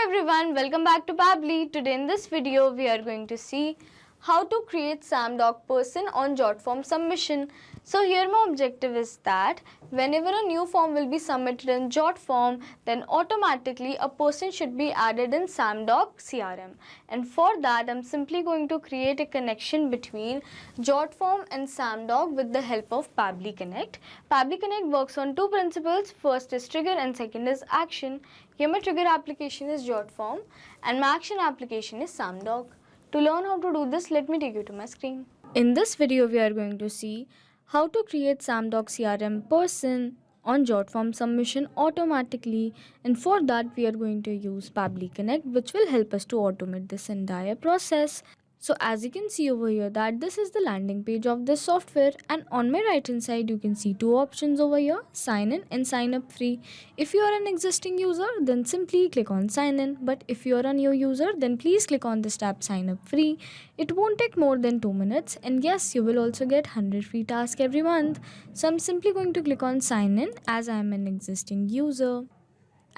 everyone, welcome back to Pabbly. Today in this video we are going to see how to create Samdock person on Jotform submission. So here my objective is that whenever a new form will be submitted in Jotform, then automatically a person should be added in Samdock CRM. And for that I'm simply going to create a connection between Jotform and Samdock with the help of Pabbly Connect. Pabbly Connect works on two principles. First is trigger and second is action. Here my trigger application is Jotform and my action application is Samdock. To learn how to do this, let me take you to my screen. In this video, we are going to see how to create Samdock CRM person on Jotform submission automatically, and for that we are going to use Pabbly Connect, which will help us to automate this entire process. So as you can see over here that this is the landing page of this software, and on my right hand side you can see two options over here, sign in and sign up free. If you are an existing user, then simply click on sign in, but if you are a new user, then please click on this tab sign up free. It won't take more than 2 minutes, and yes, you will also get 100 free tasks every month. So I'm simply going to click on sign in as I am an existing user.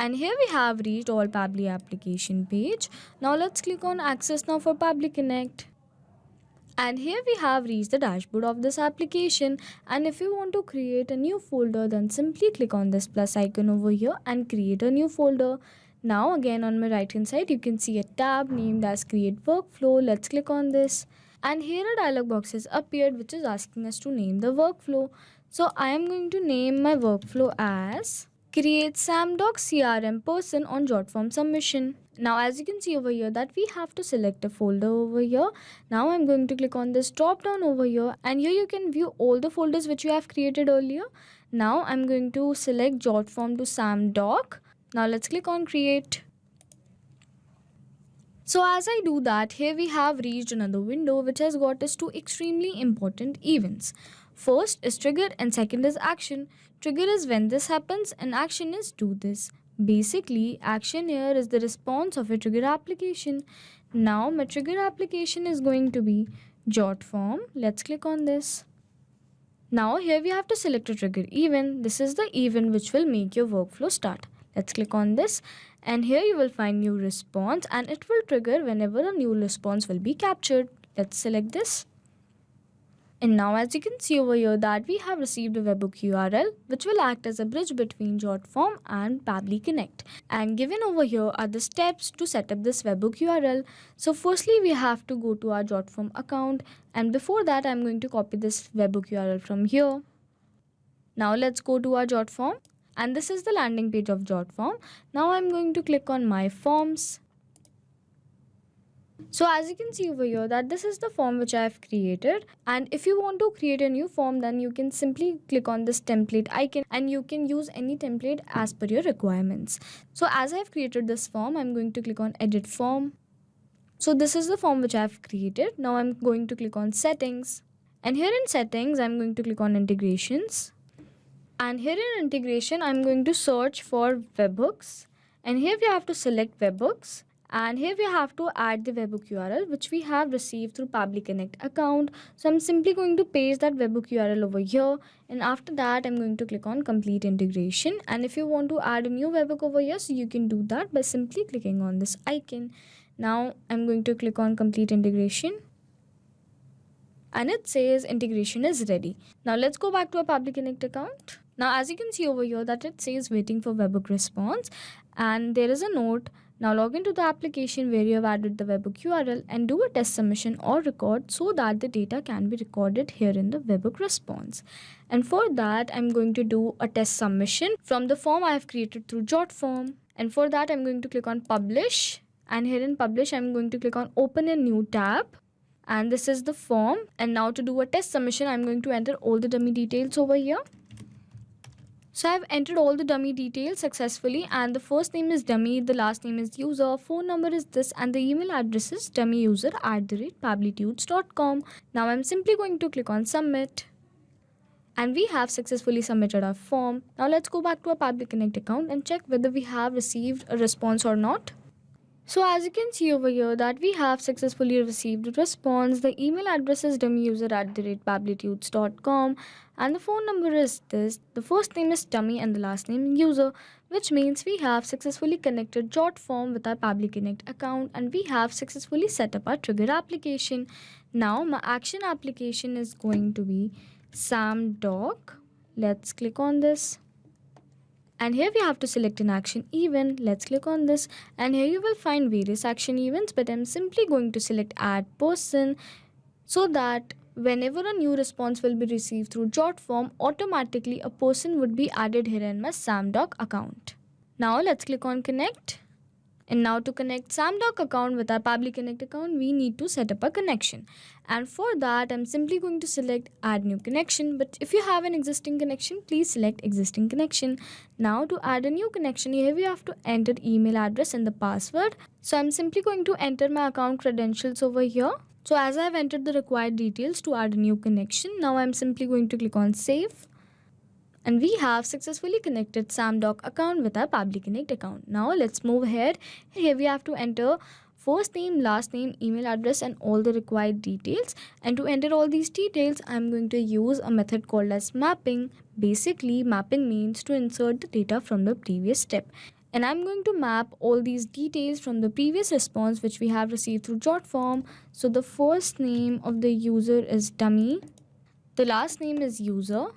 And here we have reached all Pabbly application page. Now let's click on access now for Pabbly Connect. And here we have reached the dashboard of this application, and if you want to create a new folder, then simply click on this plus icon over here and create a new folder. Now again on my right hand side you can see a tab named as create workflow. Let's click on this, and here a dialog box has appeared which is asking us to name the workflow. So I am going to name my workflow as create Samdock CRM person on Jotform submission. Now as you can see over here that we have to select a folder over here. Now I'm going to click on this drop down over here, and here you can view all the folders which you have created earlier. Now I'm going to select Jotform to Samdock. Now let's click on create. So as I do that, here we have reached another window which has got us two extremely important events. First is trigger and second is action. Trigger is when this happens and action is do this. Basically, action here is the response of a trigger application. Now my trigger application is going to be Jotform. Let's click on this. Now here we have to select a trigger event. This is the event which will make your workflow start. Let's click on this, and here you will find new response, and it will trigger whenever a new response will be captured. Let's select this. And now as you can see over here that we have received a webhook URL which will act as a bridge between Jotform and Pabbly Connect. And given over here are the steps to set up this webhook URL. So firstly we have to go to our Jotform account, and before that I'm going to copy this webhook URL from here. Now let's go to our Jotform, and this is the landing page of Jotform. Now I'm going to click on my forms. So as you can see over here that this is the form which I have created, and if you want to create a new form then you can simply click on this template icon and you can use any template as per your requirements. So as I have created this form, I'm going to click on edit form. So this is the form which I have created. Now I'm going to click on settings, and here in settings I'm going to click on integrations, and here in integration I'm going to search for webhooks, and here we have to select webhooks. And here we have to add the webhook URL which we have received through Pabbly Connect account. So I'm simply going to paste that webhook URL over here, and after that I'm going to click on complete integration. And if you want to add a new webhook over here, so you can do that by simply clicking on this icon. Now I'm going to click on complete integration, and it says integration is ready. Now let's go back to our Pabbly Connect account. Now as you can see over here that it says waiting for webhook response, and there is a note. Now log into the application where you have added the webhook URL and do a test submission or record so that the data can be recorded here in the webhook response. And for that I'm going to do a test submission from the form I have created through Jotform. And for that I'm going to click on publish, and here in publish I'm going to click on open a new tab, and this is the form. And now to do a test submission I'm going to enter all the dummy details over here. So I've entered all the dummy details successfully, and the first name is dummy, the last name is user, phone number is this, and the email address is dummyuser@pabblytudes.com. Now I'm simply going to click on submit, and we have successfully submitted our form. Now let's go back to our Pabbly Connect account and check whether we have received a response or not. So as you can see over here that we have successfully received a response. The email address is dummyuser@pabblytudes.com, and the phone number is this. The first name is dummy and the last name user. which means we have successfully connected Jotform with our Pabbly Connect account and we have successfully set up our trigger application. Now my action application is going to be Samdock. Let's click on this. And here we have to select an action event. Let's click on this. And here you will find various action events, but I'm simply going to select add person so that whenever a new response will be received through Jotform, automatically a person would be added here in my Samdock account. Now let's click on connect. And now to connect Samdock account with our Pabbly Connect account, we need to set up a connection. And for that, I'm simply going to select add new connection. But if you have an existing connection, please select existing connection. Now to add a new connection, here we have to enter email address and the password. So I'm simply going to enter my account credentials over here. So as I've entered the required details to add a new connection, now I'm simply going to click on save. And we have successfully connected Samdock account with our Pabbly Connect account. Now let's move ahead. Here we have to enter first name, last name, email address and all the required details. And to enter all these details, I'm going to use a method called as mapping. Basically, mapping means to insert the data from the previous step. And I'm going to map all these details from the previous response which we have received through Jotform. So the first name of the user is dummy. The last name is user.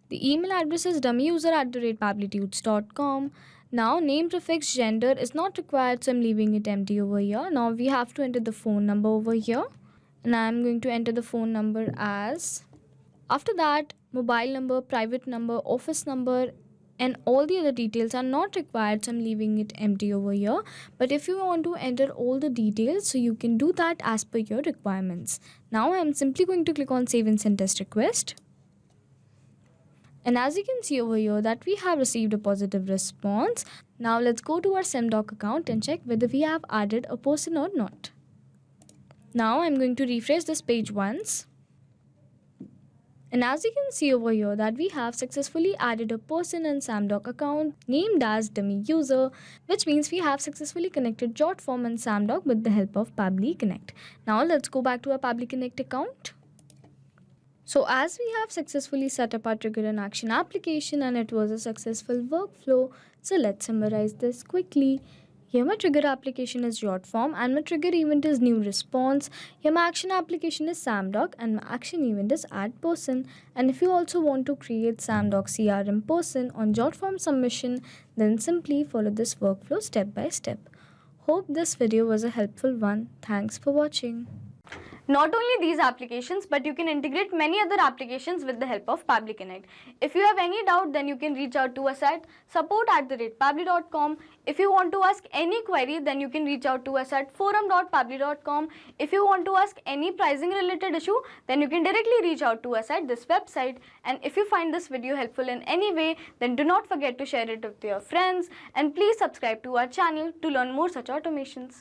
The email address is dummyuser@pabblytudes.com. Now name, prefix, gender is not required, so I'm leaving it empty over here. Now we have to enter the phone number over here. And I'm going to enter the phone number as. After that, mobile number, private number, office number, and all the other details are not required, so I'm leaving it empty over here. But if you want to enter all the details, so you can do that as per your requirements. Now I'm simply going to click on save and send test request. And as you can see over here that we have received a positive response. Now let's go to our Samdock account and check whether we have added a person or not. Now I'm going to refresh this page once. And as you can see over here that we have successfully added a person in Samdock account named as dummy user, which means we have successfully connected Jotform and Samdock with the help of Pabbly Connect. Now let's go back to our Pabbly Connect account. So as we have successfully set up our trigger and action application and it was a successful workflow, so let's summarize this quickly. Here my trigger application is Jotform and my trigger event is new response. Here my action application is Samdock and my action event is add person. And if you also want to create Samdock CRM person on Jotform submission, then simply follow this workflow step by step. Hope this video was a helpful one. Thanks for watching. Not only these applications, but you can integrate many other applications with the help of Pabbly Connect. If you have any doubt, then you can reach out to us at support@pabbly.com. If you want to ask any query, then you can reach out to us at forum.pabbly.com. If you want to ask any pricing related issue, then you can directly reach out to us at this website. And if you find this video helpful in any way, then do not forget to share it with your friends and please subscribe to our channel to learn more such automations.